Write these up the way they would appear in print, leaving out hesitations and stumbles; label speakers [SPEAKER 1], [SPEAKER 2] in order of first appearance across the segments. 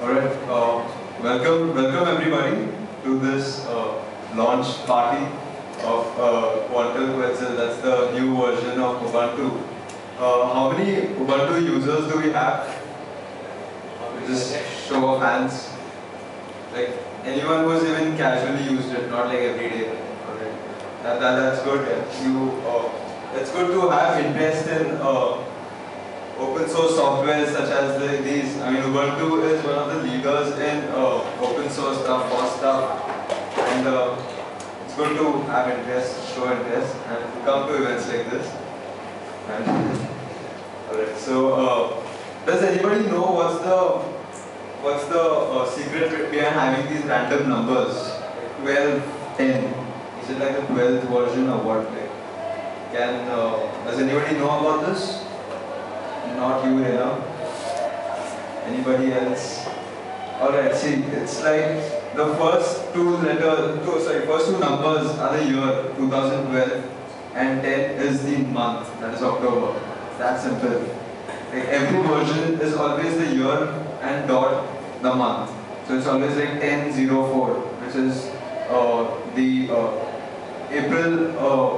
[SPEAKER 1] Alright, welcome everybody to this launch party of Quantal Quetzal. That's the new version of Ubuntu. How many Ubuntu users do we have? Just show of hands. Like anyone who's even casually used it, not like every day. Alright, that's good. It's good to have interest in open source software such as these. I mean, Ubuntu is one of the leaders in open source stuff, FOSS stuff, and it's good to have interest, show interest, and come to events like this. Alright, so does anybody know what's the secret behind having these random numbers? 12, 10. Is it like the 12th version or what? Does anybody know about this? Not you, Anybody else? Alright, see, it's like the first two numbers are the year 2012 and 10 is the month, that is October. It's that simple. Like every version is always the year and dot the month. So it's always like 1004, which is the April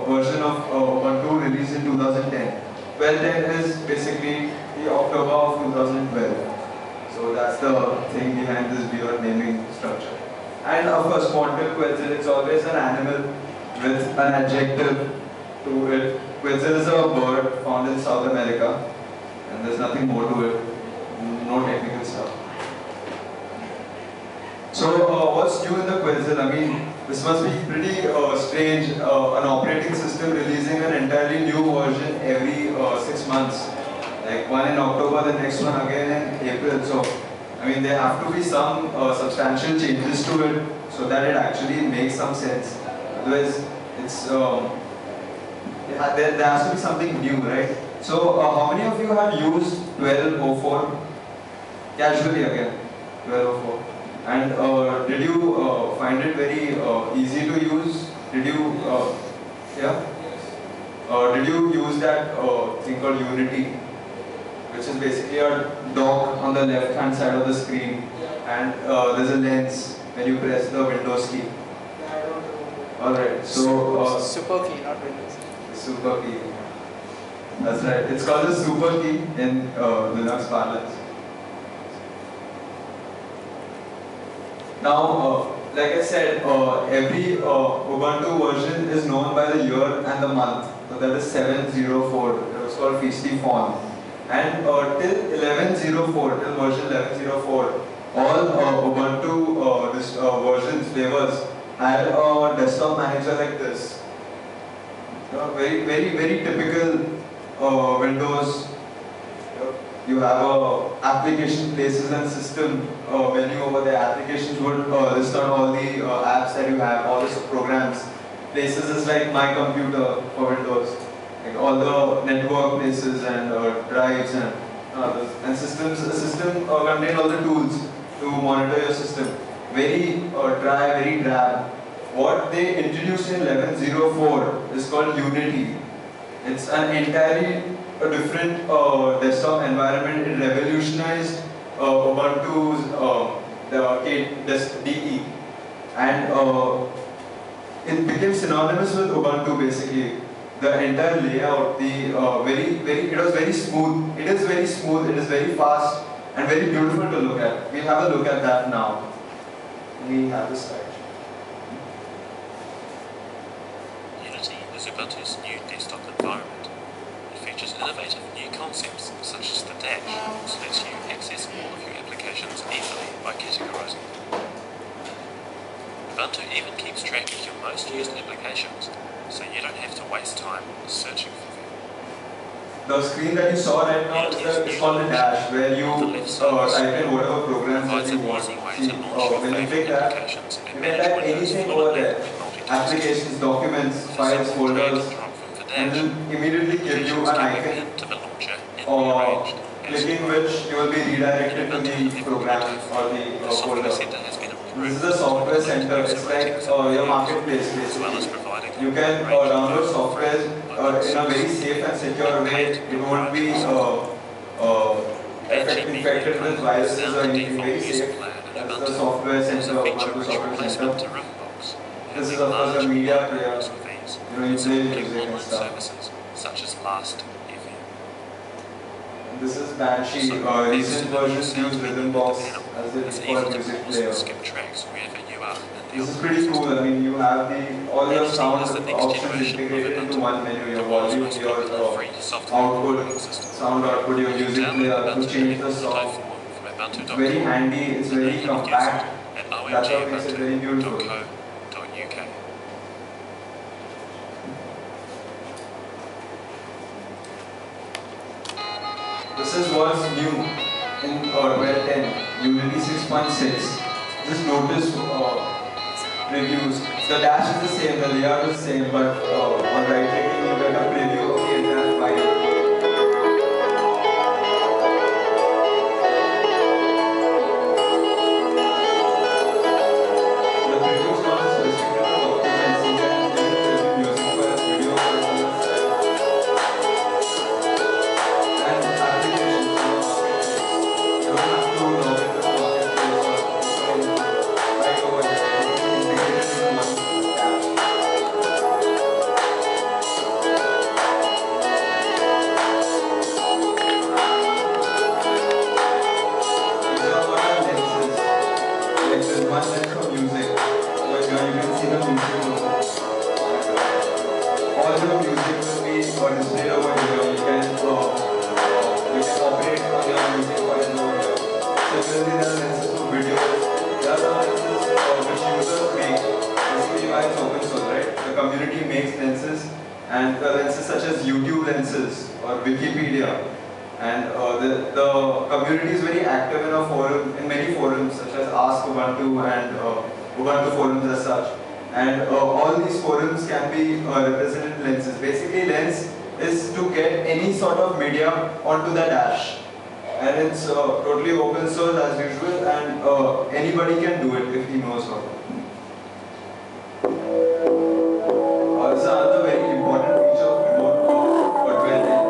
[SPEAKER 1] version of Ubuntu released in 2010. 12.10 is basically the October of 2012. So that's the thing behind this weird naming structure. And of course, Quantal Quetzal, it's always an animal with an adjective to it. Quetzal is a bird found in South America, and there's nothing more to it. No technical stuff. So what's new in the Quetzal? I mean, this must be pretty strange, an operating system releasing an entirely new version every 6 months. Like one in October, the next one again in April. So, I mean, there have to be some substantial changes to it so that it actually makes some sense. Otherwise, it's there has to be something new, right? So, how many of you have used 12.04? Casually again, 12.04. And did you find it very easy to use? Did you, did you use that thing called Unity, which is basically a dock on the left hand side of the screen, and there's a lens when you press the Windows key. Alright, so
[SPEAKER 2] super key, not Windows.
[SPEAKER 1] Super key. That's right. It's called the super key in Linux parlance. Now, like I said, every Ubuntu version is known by the year and the month. So that is 704. It was called Feasty Fawn. And till 1104, till version 1104, all Ubuntu versions, flavors, had a desktop manager like this. Very typical Windows. You have application places and system menu over there. Applications would list out all the apps that you have, all the programs. Places is like My Computer for Windows, like all the network places and drives and systems. The system contains all the tools to monitor your system. Very dry, very drab. What they introduced in 1104 is called Unity. It's an entirely a different desktop environment. It revolutionized Ubuntu's DE, and it became synonymous with Ubuntu basically. The entire layout, it was very smooth. It is very smooth. It is very fast and very beautiful to look at. We'll have a look at that now. We have this slide.
[SPEAKER 3] Unity is Ubuntu's new desktop environment. Features innovative new concepts such as the dash, which lets you access all of your applications easily by categorizing them. Ubuntu even keeps track of your most used applications, so you don't have to waste time searching for them.
[SPEAKER 1] The screen that you saw right now is called the dash, where you type in whatever programs that you want. When you click that, you can type anything over there. Applications, documents, files, folders, and it will immediately give you an icon or clicking which you will be redirected to the program or the folder. This is the software center. It's like your marketplace basically. You can download software in a very safe and secure way. It won't be affecting infected with viruses or anything, very safe. That's the software center, Ubuntu Software Center. This is of course a media player, you play music and stuff.
[SPEAKER 3] Such as Last FM.
[SPEAKER 1] This is Banshee, recent versions use Rhythm Box as the default music player.
[SPEAKER 3] Skip tracks wherever you are.
[SPEAKER 1] This is pretty cool. I mean, you have all your sound options integrated into one menu. Your volume, your output, sound output, your music player to change the song. Very handy. It's very compact. That's what makes it very beautiful. This is what's new in 12.10 Unity 6.6. Just notice previews. The dash is the same, the layout is the same, but on right clicking you get a preview of the entire file. The preview is not just restricted to documents, you can even preview music for a video and applications. You don't have to log into the marketplace or right over here. One lens for music, so here you can see the music logo. All your music will be displayed over here. You can operate on your music file over here. Similarly, there are lenses for videos. There are some lenses which users make. Basically, why it's open source, right? The community makes lenses, and lenses such as YouTube lenses or Wikipedia. And the community is very active in a forum, in many forums such as Ask Ubuntu and Ubuntu forums as such. And all these forums can be represented in lenses. Basically, lens is to get any sort of media onto the dash. And it's totally open source as usual, and anybody can do it if he knows how. This is another very important feature of remote for 12.10.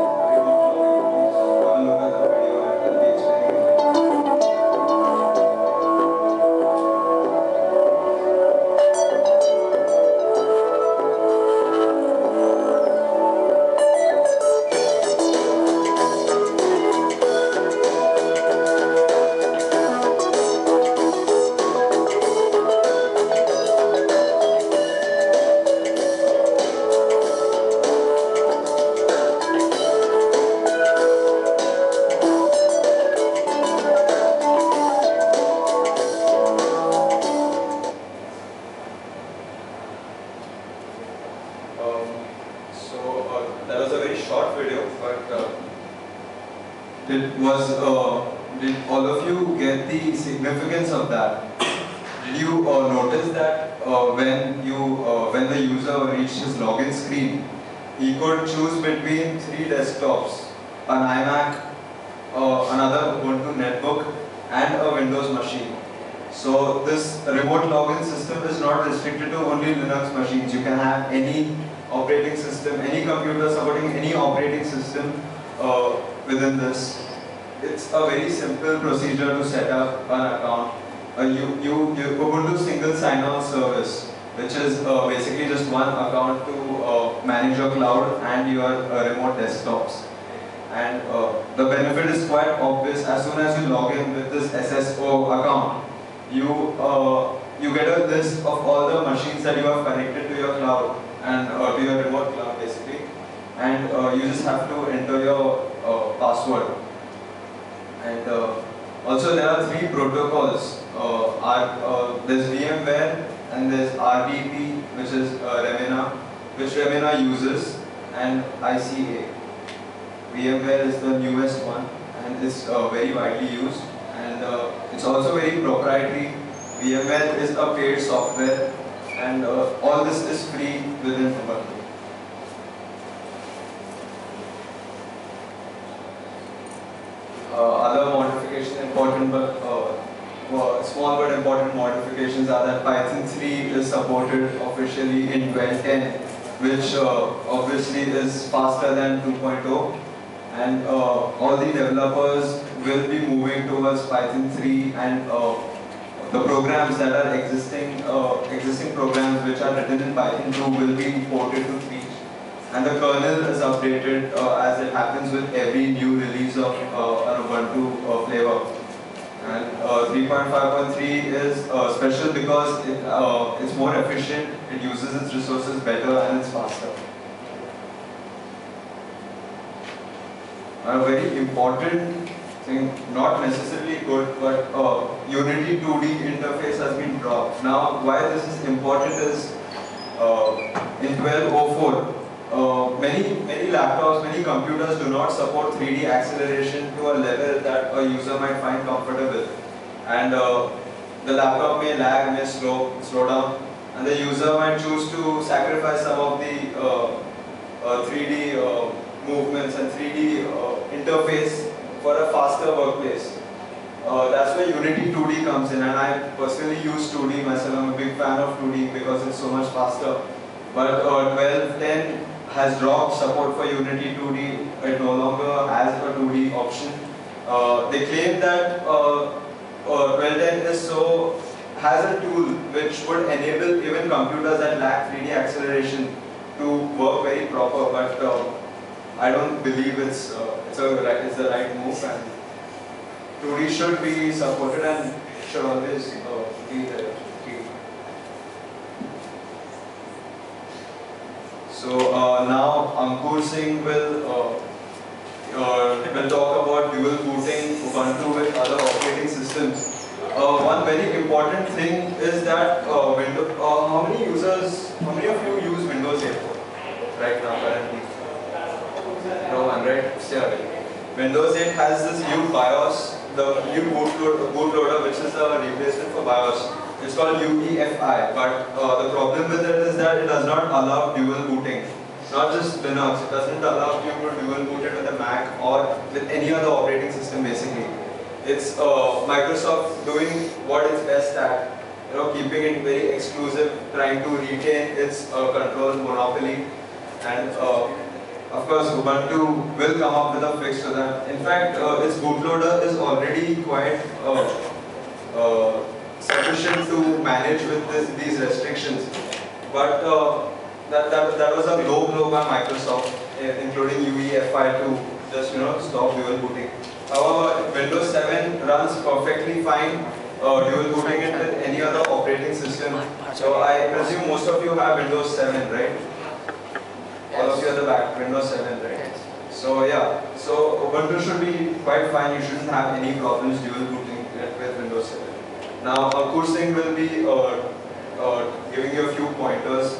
[SPEAKER 1] That was a very short video, but did all of you get the significance of that? Did you notice that when the user reached his login screen, he could choose between 3 desktops, an iMac, another Ubuntu netbook, and a Windows machine. So this remote login system is not restricted to only Linux machines. You can have any operating system, any computer supporting any operating system within this. It's a very simple procedure to set up an account. Ubuntu single sign-on service, which is basically just one account to manage your cloud and your remote desktops. And the benefit is quite obvious. As soon as you log in with this SSO account, you get a list of all the machines that you have connected to your cloud and to your remote cloud basically, and you just have to enter your password. And also there are 3 protocols. There's VMware and there's RDP, which is which Remina uses, and ICA. VMware is the newest one and it's very widely used, and it's also very proprietary. VMware is a paid software, and all this is free within Ubuntu. Other modifications, important but small but important modifications are that Python 3 is supported officially in 12.10, which obviously is faster than 2.0, and all the developers will be moving towards Python 3, and the programs that are existing programs which are written in Python 2 will be ported to 3. And the kernel is updated as it happens with every new release of an Ubuntu flavor. And 3.5.3 is special because it's more efficient, it uses its resources better, and it's faster. A very important thing, not necessarily good, but Unity 2D interface has been dropped. Now, why this is important is in 12.04, many laptops, many computers do not support 3D acceleration to a level that a user might find comfortable. And the laptop may lag, may slow down, and the user might choose to sacrifice some of the 3D movements and 3D interface for a faster workplace. That's where Unity 2D comes in, and I personally use 2D myself. I'm a big fan of 2D because it's so much faster. But 12.10 has dropped support for Unity 2D. It no longer has a 2D option. They claim that 12.10 has a tool which would enable even computers that lack 3D acceleration to work very proper, but I don't believe it's the right move, and 2D should be supported and should always be there. So now Ankur Singh will talk about dual booting Ubuntu with other operating systems. One very important thing is that how many of you use Windows 8 right now currently? No one, right? Yeah. Windows 8 has this new BIOS, the new bootloader, which is a replacement for BIOS. It's called UEFI, but the problem with it is that it does not allow dual booting. Not just Linux, it doesn't allow you to dual boot it with a Mac or with any other operating system basically. It's Microsoft doing what it's best at, keeping it very exclusive, trying to retain its control monopoly, and of course, Ubuntu will come up with a fix to that. In fact, its bootloader is already quite sufficient to manage with these restrictions. But that was a low blow by Microsoft, including UEFI to just stop dual booting. However, Windows 7 runs perfectly fine dual booting it with any other operating system. So I presume most of you have Windows 7, right? All of you at the back, Windows 7, right? Yes. So yeah, so Ubuntu should be quite fine. You shouldn't have any problems dual booting with Windows 7. Now, Ankur Singh will be giving you a few pointers